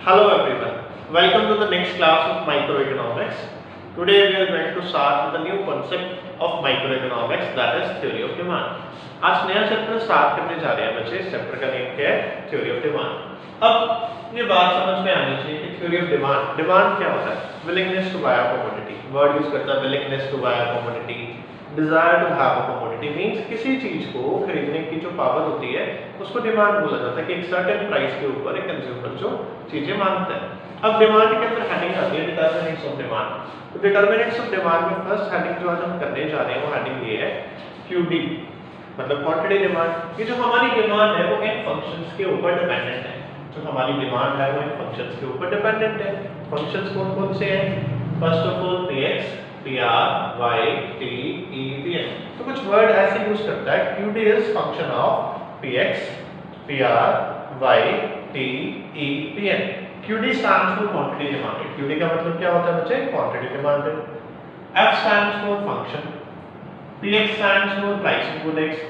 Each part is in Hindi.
Hello everyone, welcome to the next class of microeconomics. Today we are going to start with a new concept of microeconomics, that is theory of demand. आज नया चैप्टर स्टार्ट करने जा रहे हैं बच्चे। इस चैप्टर का नेम क्या है? Theory of demand. अब ये बात समझ में आनी चाहिए कि थ्योरी ऑफ डिमांड, डिमांड क्या होता है? Willingness to buy a commodity, word use करता है willingness to buy a commodity. Desire to have a commodity means किसी चीज को खरीदने की जो पावर होती है उसको डिमांड बोला जाता है कि एक सर्टेन प्राइस के ऊपर एक कंज्यूमर जो चीजें मांगता है। अब डिमांड के अंदर हेडिंग आती है डिटरमिनेंट्स ऑफ डिमांड। तो डिटरमिनेंट्स ऑफ डिमांड में फर्स्ट हेडिंग जो आज हम करने जा रहे हैं वो हेडिंग ये है क्यूडी, मतलब क्वांटिटी डिमांड। ये जो हमारी डिमांड है वो इन फंक्शंस के ऊपर डिपेंडेंट है। जो हमारी डिमांड है वो इन फंक्शंस के ऊपर डिपेंडेंट है। फंक्शंस कौन कौन से हैं? First of all px, pr, y, t, e, pn। तो कुछ वर्ड ऐसे यूज करता है qd is function of px, pr, y, t, e, pn। qd stands for quantity demanded। qd का मतलब क्या होता है बच्चे? Quantity demanded. f stands for function, px stands for price of goods,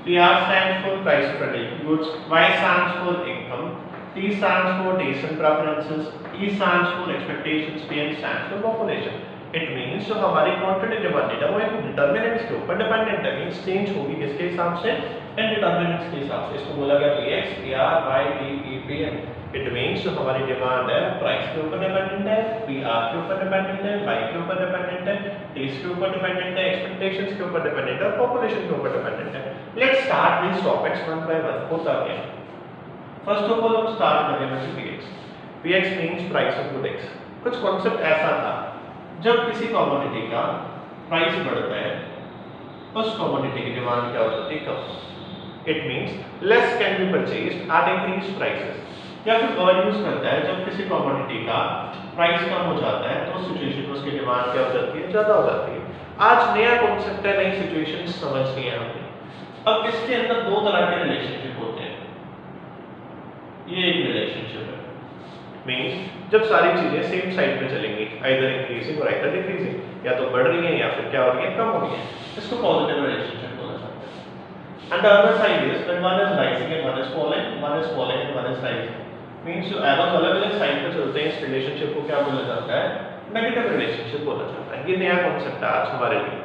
pr stands for price of related goods, y stands for income, t stands for taste and preferences, e stands for expectations, pn stands for population। It means जो हमारी क्वांटिटी डिमांडेड है वो एक डिटरमिनेंट्स के ऊपर डिपेंडेंट है। मींस चेंज होगी किसके हिसाब से? इन डिटरमिनेंट्स के हिसाब से। इसको बोला गया px, pr, y, t, e, pn। It means जो हमारी डिमांड है प्राइस के ऊपर डिपेंडेंट है, pr के ऊपर डिपेंडेंट है, y के ऊपर डिपेंडेंट है, टेस्ट के ऊपर डिपेंडेंट है, एक्सपेक्टेशंस के ऊपर डिपेंडेंट है, पॉपुलेशन के ऊपर डिपेंडेंट है। Let's start this topics one by one. होता क्या है? फर्स्ट ऑफ ऑल हम स्टार्ट करेंगे से px। px means price of goods. कुछ कांसेप्ट ऐसा था, जब किसी कमोडिटी का प्राइस बढ़ता है उस कमोडिटी की डिमांड क्या हो जाती है? कम। It means less can be purchased at increased prices. या फिर वर्ड यूज करता है जब किसी कमोडिटी का प्राइस कम हो जाता है तो उस सिचुएशन में उसकी डिमांड क्या हो जाती है? ज्यादा हो जाती है। आज नया कॉन्सेप्ट है, नई सिचुएशन समझनी है हमने। अब इसके अंदर दो तरह के रिलेशनशिप होते हैं। ये एक रिलेशनशिप है मींस जब सारी चीजें सेम साइड पे चलेंगी, आइदर इंक्रीजिंग और आइदर डिक्रीजिंग, या तो बढ़ रही हैं या फिर क्या हो रही है? कम हो रही है। इसको पॉजिटिव रिलेशनशिप बोला जाता है। And the other side is when one is rising and one is falling, one is falling and one is rising. Means जो एरोस अलग-अलग साइड पे चलते हैं इस रिलेशनशिप को क्या बोला जाता है? नेगेटिव रिलेशनशिप बोला जाता है। ये नया कांसेप्ट है आज हमारे लिए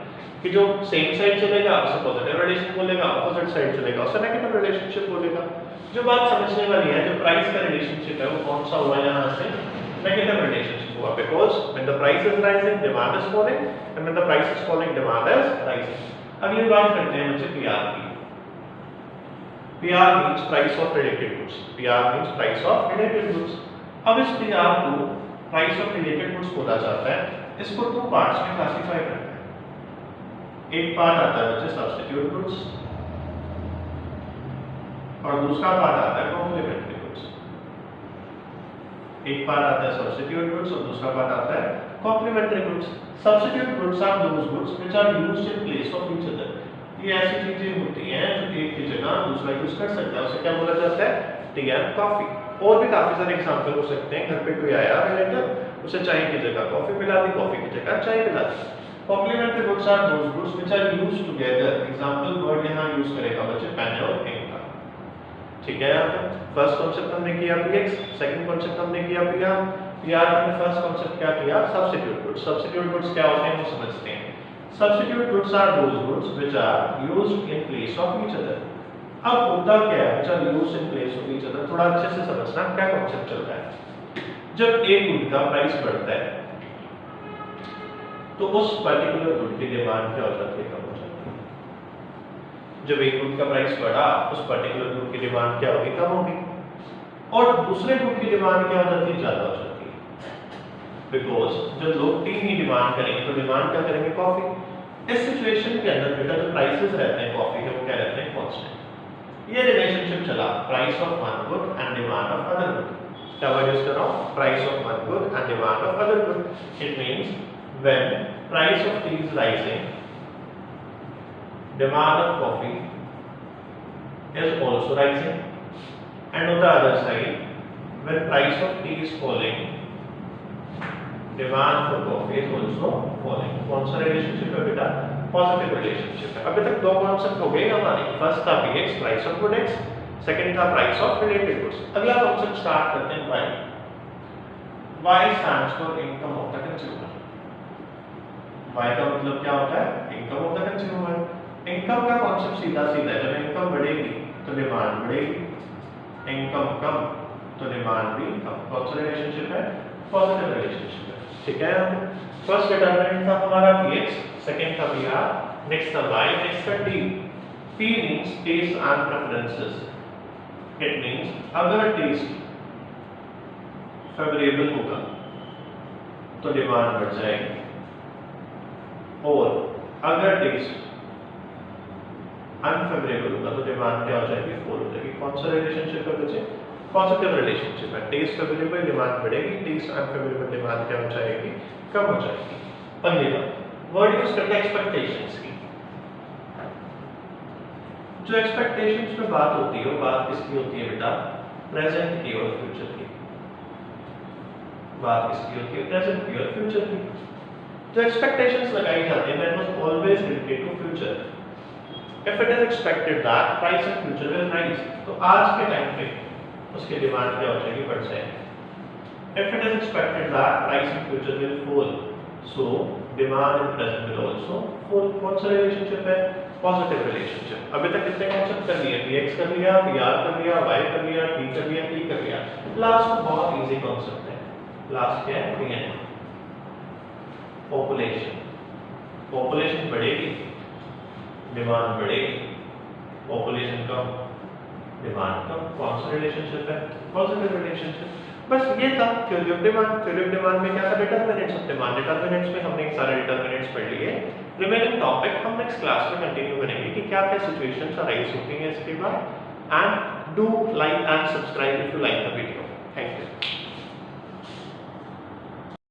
कि जो सेम साइड चलेगा उसे पॉजिटिव रिलेशन बोलेगा, अपोजिट साइड चलेगा उसे नेगेटिव रिलेशनशिप बोलेगा। जो बात समझने वाली है, जो प्राइस का रिलेशनशिप है वो कौन सा हुआ यहाँ से? नेगेटिव रिलेशनशिप हुआ, because when the price is rising demand is falling and when the price is falling demand is rising. अगली बात करते हैं बच्चे पीआर की। PR means price of related goods. PR means price of related goods. अब इस पीआर को प्राइस ऑफ रिलेटेड गुड्स बोला जाता है। इसको दो पार्ट्स में क्लासिफाई करते हैं। एक पार्ट आता है बच्चे सब्स्टिट्यूट गुड्स और दूसरा पार्ट आता है कॉम्प्लीमेंट्री गुड्स। एक पार्ट आता है सब्स्टिट्यूट गुड्स और दूसरा पार्ट आता है complementary goods. Substitute goods are those goods which are used in place of each other. ये ऐसी चीजें होती हैं जो एक की जगह दूसरा यूज कर सकता है। उसे क्या बोला जाता है? T and coffee. और भी काफी सारे एग्जांपल हो सकते हैं। घर पे कोई आया रिलेटिव, उसे चाय की जगह कॉफी पिला दी, कॉफी की जगह चाय पिला दी। Complementary goods are those goods which are used together. Example word यहां यूज करेगा बच्चे पेन और इंक का। ठीक है, यहाँ पे फर्स्ट कॉन्सेप्ट हमने किया px, सेकंड कॉन्सेप्ट हमने किया pr। pr में फर्स्ट कॉन्सेप्ट क्या किया? Substitute goods. सब्स्टिट्यूट गुड्स क्या होते हैं वो समझते हैं। Substitute goods are those goods which are used in place of each other. अब होता क्या है? Which are used in place of each other. थोड़ा अच्छे से समझना क्या कॉन्सेप्ट चल रहा है। जब एक गुड का प्राइस बढ़ता है तो उस पर्टिकुलर गुड की डिमांड क्या हो जाती है? कम हो जाती है। जब एक गुड का प्राइस बढ़ा उस पर्टिकुलर गुड की डिमांड क्या होगी? कम होगी। और दूसरे गुड की डिमांड क्या हो जाती है? ज्यादा हो जाती है। बिकॉज जब लोग टी की डिमांड करेंगे तो डिमांड क्या करेंगे? कॉफी। इस सिचुएशन के अंदर बेटा जो प्राइसेस रहते हैं कॉफी के वो क्या रहते हैं? कांस्टेंट। ये रिलेशनशिप चला price of one good and demand of other good. क्या वर्ड यूज कर रहा हूं? Price of one good and demand of other good. It means when price of T is rising, demand of coffee is also rising, and on the other side when price of tea is falling, demand for coffee is also falling। कौन सा रिलेशनशिप है बेटा? पॉजिटिव रिलेशनशिप है। अभी तक दो कॉन्सेप्ट हो गए हमारे। फर्स्ट था px, price of goods, second था प्राइस ऑफ रिलेटेड गुड्स। अगला कॉन्सेप्ट स्टार्ट करते हैं y। Y stands for income of the consumer. Y का मतलब क्या होता है? Income of the consumer. Income का कॉन्सेप्ट सीधा सीधा है, जब इनकम बढ़ेगी तो डिमांड बढ़ेगी, इनकम कम तो डिमांड भी कम। कौन सा रिलेशनशिप है? पॉजिटिव रिलेशनशिप है। ठीक है, फर्स्ट डिटरमिनेंट था हमारा px, सेकंड था pr, नेक्स्ट था y, नेक्स्ट था t। p means taste and preferences. It means अगर टेस्ट फेवरेबल होगा तो डिमांड बढ़ जाएगी, और अगर टेस्ट अनफेवरेबल होगा तो डिमांड क्या हो जाएगी? फॉल हो जाएगी। कौन सा रिलेशनशिप है बच्चे? पॉजिटिव रिलेशनशिप है। टेस्ट फेवरेबल डिमांड बढ़ेगी, टेस्ट अनफेवरेबल डिमांड क्या हो जाएगी? कम हो जाएगी। पहली बात, वर्ड यूज करते हैं एक्सपेक्टेशंस की। जो एक्सपेक्टेशंस में बात होती है वो बात किसकी होती है बेटा? प्रेजेंट की और फ्यूचर की। बात किसकी होती है? प्रेजेंट की और फ्यूचर की। जो एक्सपेक्टेशंस लगाई जाती है that was always related to future. If it is expected that price in future will rise, तो आज के टाइम पे उसकी डिमांड क्या हो जाएगी? बढ़ जाएगी। If it is expected that price in future will fall, so demand in present will also fall. कौन सा रिलेशनशिप है? Positive relationship. अभी तक कितने कॉन्सेप्ट कर लिए? px कर लिया, pr कर लिया, y कर लिया, t कर लिया, t कर लिया। लास्ट बहुत इजी कॉन्सेप्ट है। लास्ट क्या है? pn, population. पॉपुलेशन बढ़ेगी, डिमांड बढ़ेगी, पॉपुलेशन कम, डिमांड कम। कौन सा रिलेशनशिप है? Positive relationship. बस ये था theory of demand. Theory of demand में क्या था? Determinants of demand. डिटरमिनेंट्स में हमने सारे डिटरमिनेंट्स पढ़ लिए। रिमेनिंग टॉपिक हम नेक्स्ट क्लास में कंटिन्यू करेंगे कि क्या क्या सिचुएशंस अराइज होती हैं इसके बाद। And do like and subscribe if you like the video. Thank you.